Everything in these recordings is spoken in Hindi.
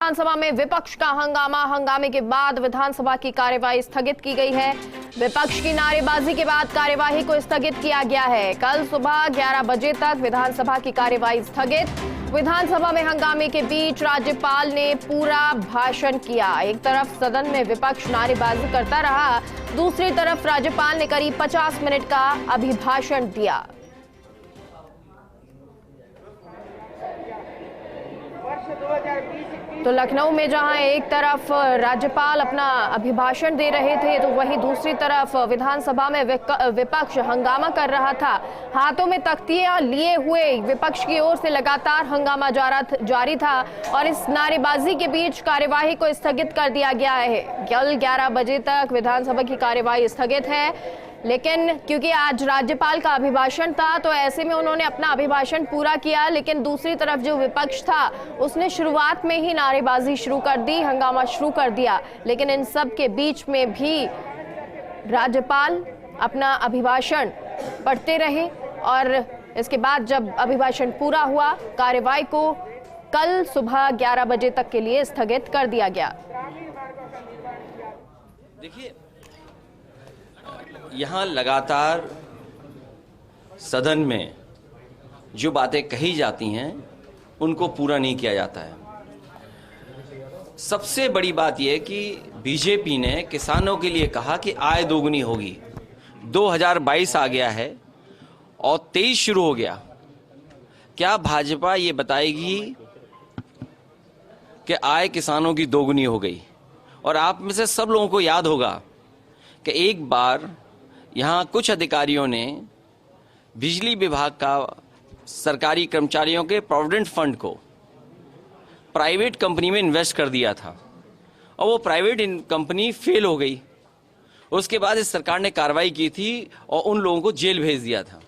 विधानसभा में विपक्ष का हंगामे के बाद विधानसभा की कार्यवाही स्थगित की गई है। विपक्ष की नारेबाजी के बाद कार्यवाही को स्थगित किया गया है। कल सुबह 11 बजे तक विधानसभा की कार्यवाही स्थगित। विधानसभा में हंगामे के बीच राज्यपाल ने पूरा भाषण किया। एक तरफ सदन में विपक्ष नारेबाजी करता रहा, दूसरी तरफ राज्यपाल ने करीब 50 मिनट का अभिभाषण दिया। तो लखनऊ में जहां एक तरफ राज्यपाल अपना अभिभाषण दे रहे थे, तो वहीं दूसरी तरफ विधानसभा में विपक्ष हंगामा कर रहा था। हाथों में तख्तियां लिए हुए विपक्ष की ओर से लगातार हंगामा जारी था और इस नारेबाजी के बीच कार्यवाही को स्थगित कर दिया गया है। कल 11 बजे तक विधानसभा की कार्यवाही स्थगित है, लेकिन क्योंकि आज राज्यपाल का अभिभाषण था तो ऐसे में उन्होंने अपना अभिभाषण पूरा किया, लेकिन दूसरी तरफ जो विपक्ष था उसने शुरुआत में ही नारेबाजी शुरू कर दी, हंगामा शुरू कर दिया। लेकिन इन सब के बीच में भी राज्यपाल अपना अभिभाषण पढ़ते रहे और इसके बाद जब अभिभाषण पूरा हुआ, कार्यवाही को कल सुबह 11 बजे तक के लिए स्थगित कर दिया गया। देखिए, यहाँ लगातार सदन में जो बातें कही जाती हैं उनको पूरा नहीं किया जाता है। सबसे बड़ी बात यह कि बीजेपी ने किसानों के लिए कहा कि आय दोगुनी होगी। 2022 आ गया है और 23 शुरू हो गया। क्या भाजपा ये बताएगी कि आय किसानों की दोगुनी हो गई? और आप में से सब लोगों को याद होगा कि एक बार यहाँ कुछ अधिकारियों ने बिजली विभाग का सरकारी कर्मचारियों के प्रोविडेंट फंड को प्राइवेट कंपनी में इन्वेस्ट कर दिया था और वो प्राइवेट कंपनी फेल हो गई। उसके बाद इस सरकार ने कार्रवाई की थी और उन लोगों को जेल भेज दिया था।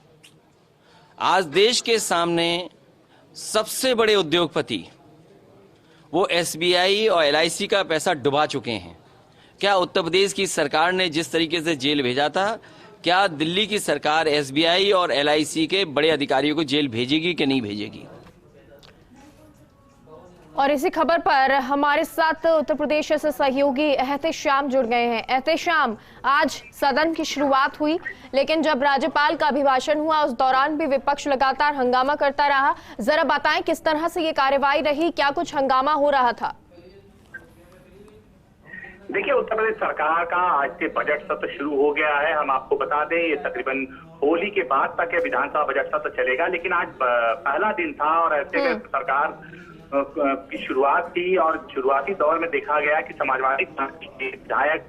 आज देश के सामने सबसे बड़े उद्योगपति वो एसबीआई और एलआईसी का पैसा डुबा चुके हैं। क्या उत्तर प्रदेश की सरकार ने जिस तरीके से जेल भेजा था, क्या दिल्ली की सरकार एसबीआई और एलआईसी के बड़े अधिकारियों को जेल भेजेगी कि नहीं भेजेगी? और इसी खबर पर हमारे साथ उत्तर प्रदेश से सहयोगी एहतेशाम जुड़ गए हैं। एहतेशाम, आज सदन की शुरुआत हुई, लेकिन जब राज्यपाल का अभिभाषण हुआ उस दौरान भी विपक्ष लगातार हंगामा करता रहा। जरा बताएं किस तरह से ये कार्यवाही रही, क्या कुछ हंगामा हो रहा था? देखिए, उत्तर प्रदेश सरकार का आज से बजट सत्र शुरू हो गया है। हम आपको बता दें, ये तकरीबन होली के बाद तक विधानसभा बजट सत्र चलेगा, लेकिन आज पहला दिन था और ऐसे में सरकार की शुरुआत थी और शुरुआती दौर में देखा गया कि समाजवादी पार्टी के विधायक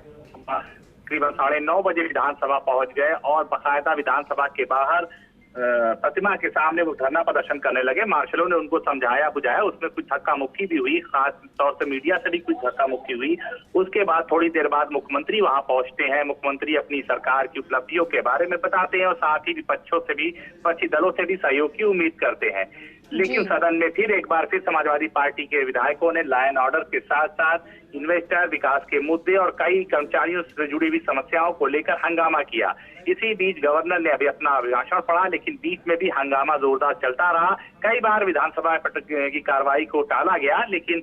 तकरीबन 9:30 बजे विधानसभा पहुंच गए और बाकायदा विधानसभा के बाहर प्रतिमा के सामने वो धरना प्रदर्शन करने लगे। मार्शलों ने उनको समझाया बुझाया, उसमें कुछ धक्का मुक्की भी हुई, खास तौर से मीडिया से भी कुछ धक्का मुक्की हुई। उसके बाद थोड़ी देर बाद मुख्यमंत्री वहां पहुंचते हैं। मुख्यमंत्री अपनी सरकार की उपलब्धियों के बारे में बताते हैं और साथ ही विपक्षी दलों से भी सहयोग की उम्मीद करते हैं। लेकिन सदन में फिर एक बार समाजवादी पार्टी के विधायकों ने लॉ एंड ऑर्डर के साथ साथ इन्वेस्टर, विकास के मुद्दे और कई कर्मचारियों से जुड़ी हुई समस्याओं को लेकर हंगामा किया। इसी बीच गवर्नर ने अभी अपना अभिभाषण पढ़ा, लेकिन बीच में भी हंगामा जोरदार चलता रहा। कई बार विधानसभा की कार्रवाई को टाला गया, लेकिन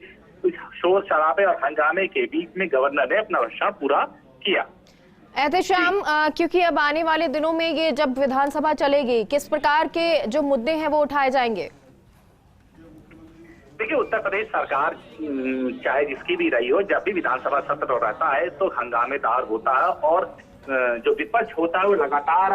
शोर शराबे और हंगामे के बीच में गवर्नर ने अपना भाषण पूरा किया। एहतेशाम, क्योंकि अब आने वाले दिनों में ये जब विधानसभा चलेगी, किस प्रकार के जो मुद्दे हैं वो उठाए जाएंगे? देखिए, उत्तर प्रदेश सरकार चाहे जिसकी भी रही हो, जब भी विधानसभा सत्र रहता है तो हंगामेदार होता है और जो विपक्ष होता है वो लगातार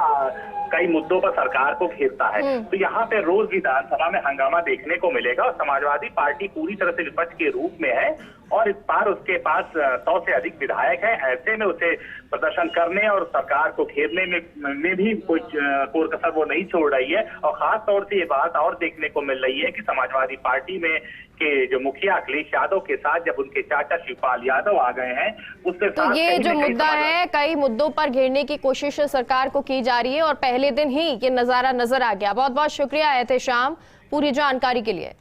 कई मुद्दों पर सरकार को घेरता है। तो यहाँ पे रोज विधानसभा में हंगामा देखने को मिलेगा और समाजवादी पार्टी पूरी तरह से विपक्ष के रूप में है और इस बार उसके पास 100 से अधिक विधायक हैं। ऐसे में उसे प्रदर्शन करने और सरकार को घेरने में भी कुछ कोर कसर वो नहीं छोड़ रही है। और खास तौर से ये बात और देखने को मिल रही है कि समाजवादी पार्टी में के जो मुखिया अखिलेश यादव के साथ जब उनके चाचा शिवपाल यादव आ गए हैं, उसके साथ ये जो मुद्दा है, कई मुद्दों पर घेरने की कोशिश सरकार को की जा रही है और पहले दिन ही ये नजारा नजर आ गया। बहुत बहुत शुक्रिया एहतेशाम पूरी जानकारी के लिए।